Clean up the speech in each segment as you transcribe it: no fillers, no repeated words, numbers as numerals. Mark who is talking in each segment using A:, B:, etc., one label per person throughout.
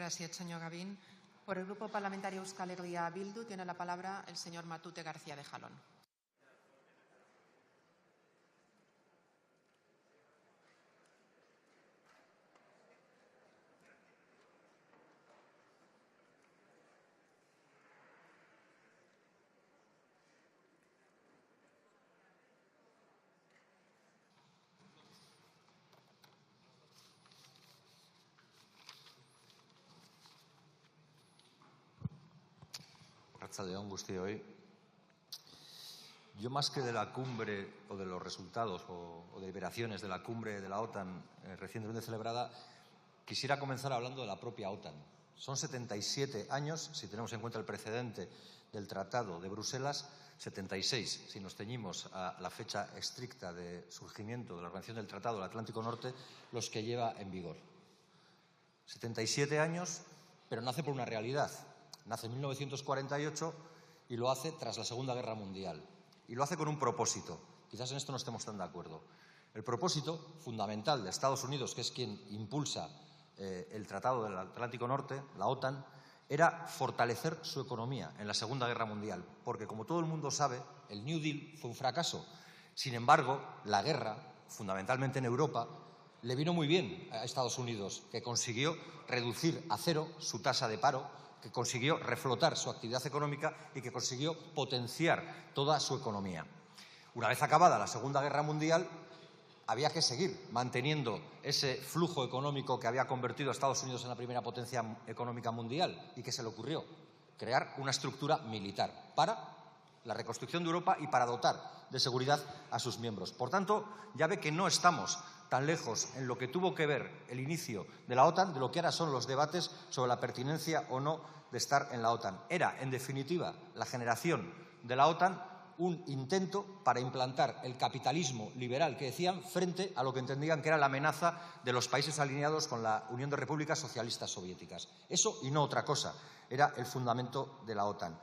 A: Gracias, señor Gavín. Por el Grupo Parlamentario Euskal Herria Bildu tiene la palabra el señor Matute García de Jalón.
B: Arratsalde on guztioi. Yo, más que de la cumbre o de los resultados o deliberaciones de la cumbre de la OTAN recientemente celebrada, quisiera comenzar hablando de la propia OTAN. Son 77 años, si tenemos en cuenta el precedente del Tratado de Bruselas, 76, si nos ceñimos a la fecha estricta de surgimiento de la Organización del Tratado del Atlántico Norte, los que lleva en vigor. 77 años, pero nace por una realidad. Nace en 1948 y lo hace tras la Segunda Guerra Mundial. Y lo hace con un propósito. Quizás en esto no estemos tan de acuerdo. El propósito fundamental de Estados Unidos, que es quien impulsa el Tratado del Atlántico Norte, la OTAN, era fortalecer su economía en la Segunda Guerra Mundial. Porque, como todo el mundo sabe, el New Deal fue un fracaso. Sin embargo, la guerra, fundamentalmente en Europa, le vino muy bien a Estados Unidos, que consiguió reducir a cero su tasa de paro, que consiguió reflotar su actividad económica y que consiguió potenciar toda su economía. Una vez acabada la Segunda Guerra Mundial, había que seguir manteniendo ese flujo económico que había convertido a Estados Unidos en la primera potencia económica mundial. ¿Y qué se le ocurrió? Crear una estructura militar para la reconstrucción de Europa y para dotar de seguridad a sus miembros. Por tanto, ya ve que no estamos tan lejos en lo que tuvo que ver el inicio de la OTAN de lo que ahora son los debates sobre la pertinencia o no de estar en la OTAN. Era, en definitiva, la generación de la OTAN un intento para implantar el capitalismo liberal que decían frente a lo que entendían que era la amenaza de los países alineados con la Unión de Repúblicas Socialistas Soviéticas. Eso y no otra cosa era el fundamento de la OTAN.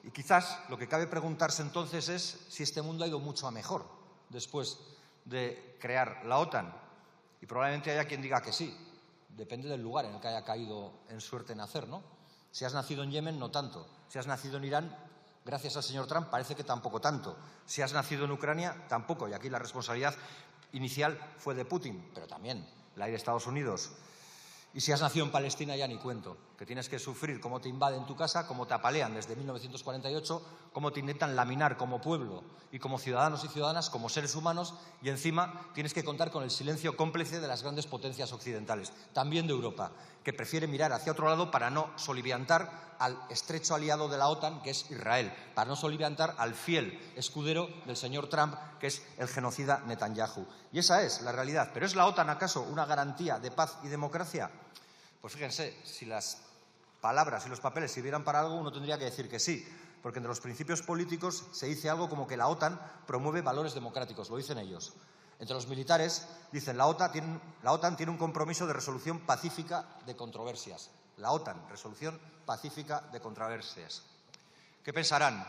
B: Y quizás lo que cabe preguntarse entonces es si este mundo ha ido mucho a mejor después de crear la OTAN. Y probablemente haya quien diga que sí. Depende del lugar en el que haya caído en suerte nacer, ¿no? Si has nacido en Yemen, no tanto. Si has nacido en Irán, gracias al señor Trump, parece que tampoco tanto. Si has nacido en Ucrania, tampoco. Y aquí la responsabilidad inicial fue de Putin, pero también la hay de Estados Unidos. Y si has nacido en Palestina, ya ni cuento, que tienes que sufrir cómo te invaden tu casa, cómo te apalean desde 1948, cómo te intentan laminar como pueblo y como ciudadanos y ciudadanas, como seres humanos, y encima tienes que contar con el silencio cómplice de las grandes potencias occidentales, también de Europa, que prefiere mirar hacia otro lado para no soliviantar al estrecho aliado de la OTAN, que es Israel, para no soliviantar al fiel escudero del señor Trump, que es el genocida Netanyahu. Y esa es la realidad. ¿Pero es la OTAN acaso una garantía de paz y democracia? Pues fíjense, si las palabras y los papeles sirvieran para algo, uno tendría que decir que sí, porque entre los principios políticos se dice algo como que la OTAN promueve valores democráticos, lo dicen ellos. Entre los militares dicen la OTAN tiene un compromiso de resolución pacífica de controversias. La OTAN, resolución pacífica de controversias. ¿Qué pensarán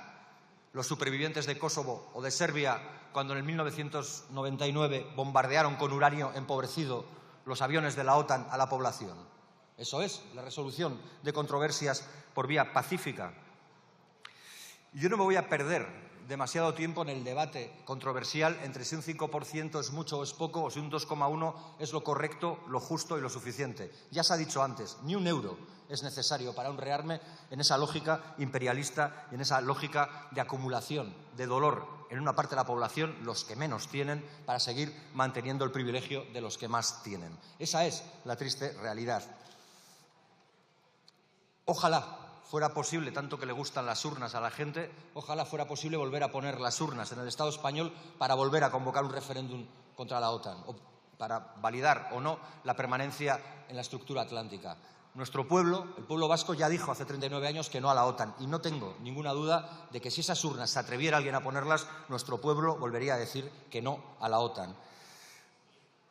B: los supervivientes de Kosovo o de Serbia cuando en el 1999 bombardearon con uranio empobrecido los aviones de la OTAN a la población? Eso es la resolución de controversias por vía pacífica. Y yo no me voy a perder demasiado tiempo en el debate controversial entre si un 5% es mucho o es poco, o si un 2,1% es lo correcto, lo justo y lo suficiente. Ya se ha dicho antes, ni un euro es necesario para honrearme en esa lógica imperialista y en esa lógica de acumulación, de dolor en una parte de la población, los que menos tienen, para seguir manteniendo el privilegio de los que más tienen. Esa es la triste realidad. Ojalá fuera posible, tanto que le gustan las urnas a la gente, ojalá fuera posible volver a poner las urnas en el Estado español para volver a convocar un referéndum contra la OTAN o para validar o no la permanencia en la estructura atlántica. Nuestro pueblo, el pueblo vasco, ya dijo hace 39 años que no a la OTAN y no tengo ninguna duda de que si esas urnas se atreviera alguien a ponerlas, nuestro pueblo volvería a decir que no a la OTAN.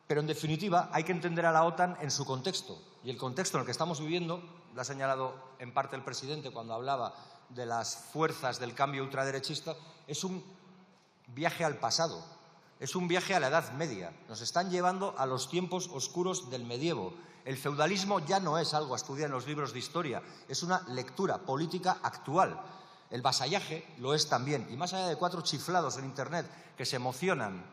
B: Pero, en definitiva, hay que entender a la OTAN en su contexto. Y el contexto en el que estamos viviendo, lo ha señalado en parte el presidente cuando hablaba de las fuerzas del cambio ultraderechista, es un viaje al pasado, es un viaje a la Edad Media. Nos están llevando a los tiempos oscuros del medievo, El feudalismo ya no es algo a estudiar en los libros de historia, es una lectura política actual. El vasallaje lo es también. Y más allá de 4 chiflados en Internet que se emocionan,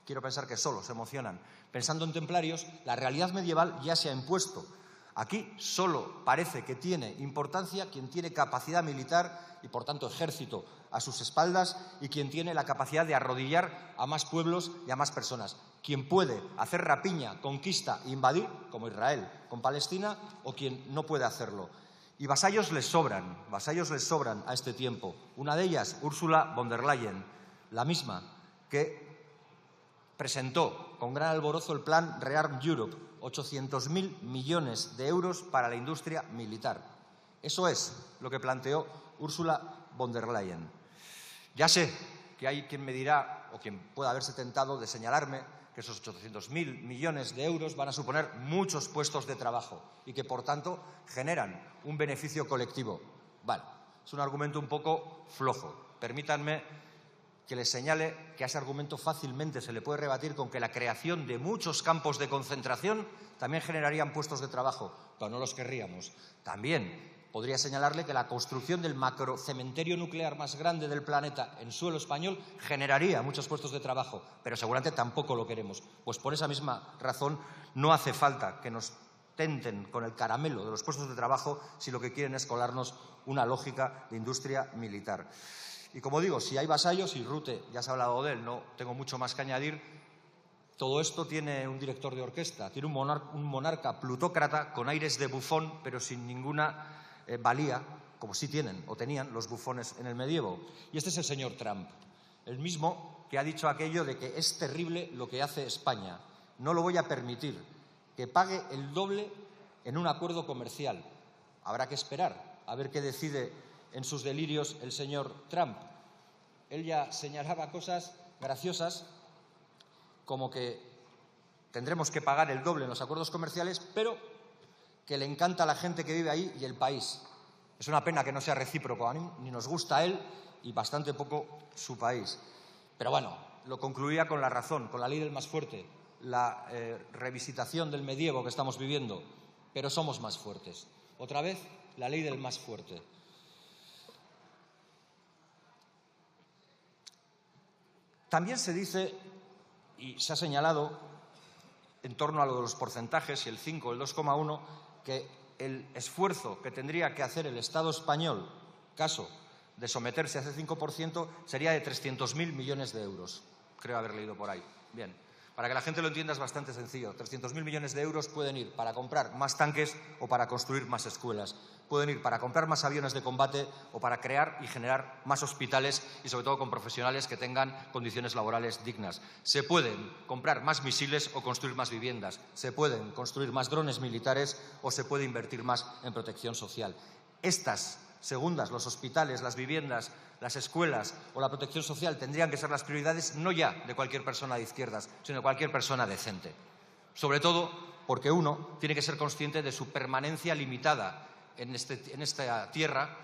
B: quiero pensar que solo se emocionan, pensando en templarios, la realidad medieval ya se ha impuesto. Aquí solo parece que tiene importancia quien tiene capacidad militar y, por tanto, ejército a sus espaldas y quien tiene la capacidad de arrodillar a más pueblos y a más personas. Quien puede hacer rapiña, conquista e invadir, como Israel con Palestina, o quien no puede hacerlo. Y vasallos les sobran a este tiempo. Una de ellas, Ursula von der Leyen, la misma que presentó con gran alborozo el plan Rearm Europe, 800.000 millones de euros para la industria militar. Eso es lo que planteó Ursula von der Leyen. Ya sé que hay quien me dirá, o quien pueda haberse tentado de señalarme, que esos 800.000 millones de euros van a suponer muchos puestos de trabajo y que, por tanto, generan un beneficio colectivo. Vale, es un argumento un poco flojo. Permítanme que les señale que a ese argumento fácilmente se le puede rebatir con que la creación de muchos campos de concentración también generarían puestos de trabajo, pero no los querríamos. También podría señalarle que la construcción del macrocementerio nuclear más grande del planeta en suelo español generaría muchos puestos de trabajo, pero seguramente tampoco lo queremos. Pues por esa misma razón no hace falta que nos tenten con el caramelo de los puestos de trabajo si lo que quieren es colarnos una lógica de industria militar. Y como digo, si hay vasallos, y Rute, ya se ha hablado de él, no tengo mucho más que añadir, todo esto tiene un director de orquesta, tiene un monarca plutócrata con aires de bufón, pero sin ninguna valía, como sí tienen o tenían los bufones en el medievo. Y este es el señor Trump, el mismo que ha dicho aquello de que es terrible lo que hace España. No lo voy a permitir, que pague el doble en un acuerdo comercial. Habrá que esperar a ver qué decide en sus delirios el señor Trump. Él ya señalaba cosas graciosas como que tendremos que pagar el doble en los acuerdos comerciales, pero que le encanta a la gente que vive ahí y el país. Es una pena que no sea recíproco, ni nos gusta a él y bastante poco su país. Pero bueno, lo concluía con la razón, con la ley del más fuerte, la revisitación del medievo que estamos viviendo, pero somos más fuertes. Otra vez, la ley del más fuerte. También se dice, y se ha señalado, en torno a lo de los porcentajes, si el 5 o el 2,1, que el esfuerzo que tendría que hacer el Estado español, caso de someterse a ese 5%, sería de 300.000 millones de euros. Creo haber leído por ahí. Bien, para que la gente lo entienda es bastante sencillo. 300.000 millones de euros pueden ir para comprar más tanques o para construir más escuelas. Pueden ir para comprar más aviones de combate o para crear y generar más hospitales y, sobre todo, con profesionales que tengan condiciones laborales dignas. Se pueden comprar más misiles o construir más viviendas. Se pueden construir más drones militares o se puede invertir más en protección social. Estas segundas, los hospitales, las viviendas, las escuelas o la protección social, tendrían que ser las prioridades no ya de cualquier persona de izquierdas, sino de cualquier persona decente. Sobre todo porque uno tiene que ser consciente de su permanencia limitada en esta tierra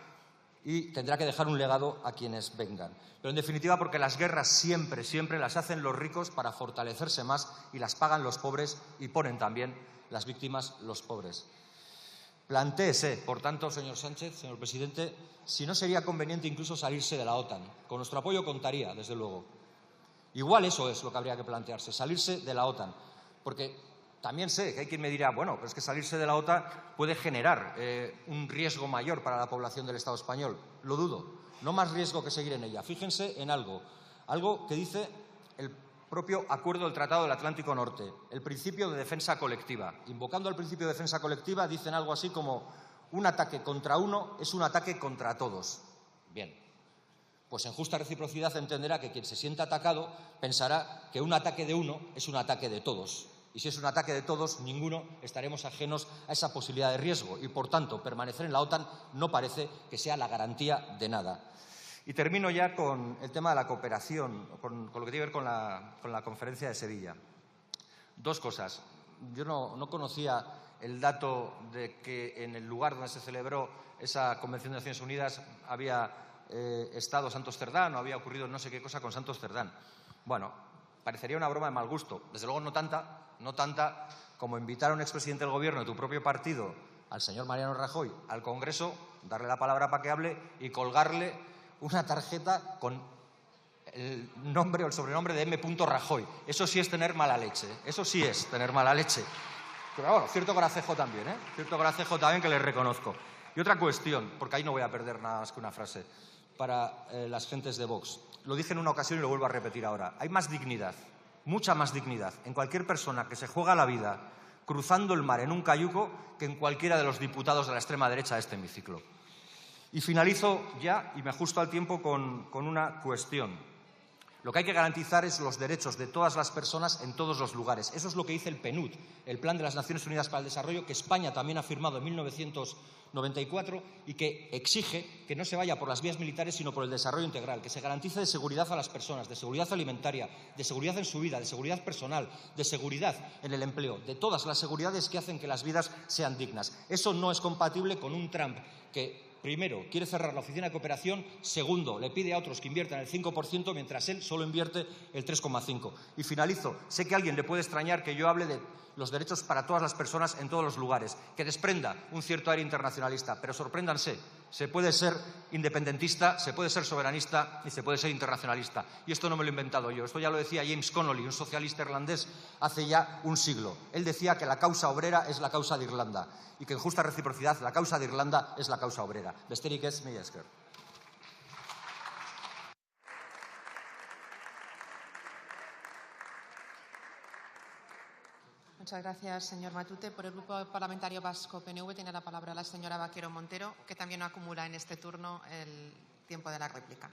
B: y tendrá que dejar un legado a quienes vengan. Pero, en definitiva, porque las guerras siempre las hacen los ricos para fortalecerse más y las pagan los pobres y ponen también las víctimas los pobres. Plantéese, por tanto, señor Sánchez, señor presidente, si no sería conveniente incluso salirse de la OTAN. Con nuestro apoyo contaría, desde luego. Igual eso es lo que habría que plantearse, salirse de la OTAN. Porque también sé que hay quien me dirá, bueno, pero es que salirse de la OTAN puede generar un riesgo mayor para la población del Estado español. Lo dudo. No más riesgo que seguir en ella. Fíjense en algo que dice el propio acuerdo del Tratado del Atlántico Norte, el principio de defensa colectiva. Invocando al principio de defensa colectiva, dicen algo así como: un ataque contra uno es un ataque contra todos. Bien, pues en justa reciprocidad entenderá que quien se sienta atacado pensará que un ataque de uno es un ataque de todos. Y si es un ataque de todos, ninguno estaremos ajenos a esa posibilidad de riesgo. Y, por tanto, permanecer en la OTAN no parece que sea la garantía de nada. Y termino ya con el tema de la cooperación, con lo que tiene que ver con la conferencia de Sevilla. Dos cosas. Yo no conocía el dato de que en el lugar donde se celebró esa Convención de Naciones Unidas había estado Santos Cerdán o había ocurrido no sé qué cosa con Santos Cerdán. Bueno, parecería una broma de mal gusto. Desde luego no tanta como invitar a un expresidente del Gobierno de tu propio partido, al señor Mariano Rajoy, al Congreso, darle la palabra para que hable y colgarle una tarjeta con el nombre o el sobrenombre de M. Rajoy. Eso sí es tener mala leche, eso sí es tener mala leche. Pero bueno, cierto coracejo también, cierto coracejo también que les reconozco. Y otra cuestión, porque ahí no voy a perder nada más que una frase, para las gentes de Vox. Lo dije en una ocasión y lo vuelvo a repetir ahora. Hay más dignidad, mucha más dignidad, en cualquier persona que se juega la vida cruzando el mar en un cayuco que en cualquiera de los diputados de la extrema derecha de este hemiciclo. Y finalizo ya, y me ajusto al tiempo, con una cuestión. Lo que hay que garantizar es los derechos de todas las personas en todos los lugares. Eso es lo que dice el PNUD, el Plan de las Naciones Unidas para el Desarrollo, que España también ha firmado en 1994 y que exige que no se vaya por las vías militares, sino por el desarrollo integral, que se garantice de seguridad a las personas, de seguridad alimentaria, de seguridad en su vida, de seguridad personal, de seguridad en el empleo, de todas las seguridades que hacen que las vidas sean dignas. Eso no es compatible con un Trump que, primero, quiere cerrar la oficina de cooperación. Segundo, le pide a otros que inviertan el 5% mientras él solo invierte el 3,5%. Y finalizo. Sé que a alguien le puede extrañar que yo hable de los derechos para todas las personas en todos los lugares, que desprenda un cierto aire internacionalista, pero sorpréndanse, se puede ser independentista, se puede ser soberanista y se puede ser internacionalista. Y esto no me lo he inventado yo, esto ya lo decía James Connolly, un socialista irlandés, hace ya un siglo. Él decía que la causa obrera es la causa de Irlanda y que en justa reciprocidad la causa de Irlanda es la causa obrera. Besterik ez, mila esker.
A: Muchas gracias, señor Matute. Por el Grupo Parlamentario Vasco PNV tiene la palabra la señora Vaquero Montero, que también acumula en este turno el tiempo de la réplica.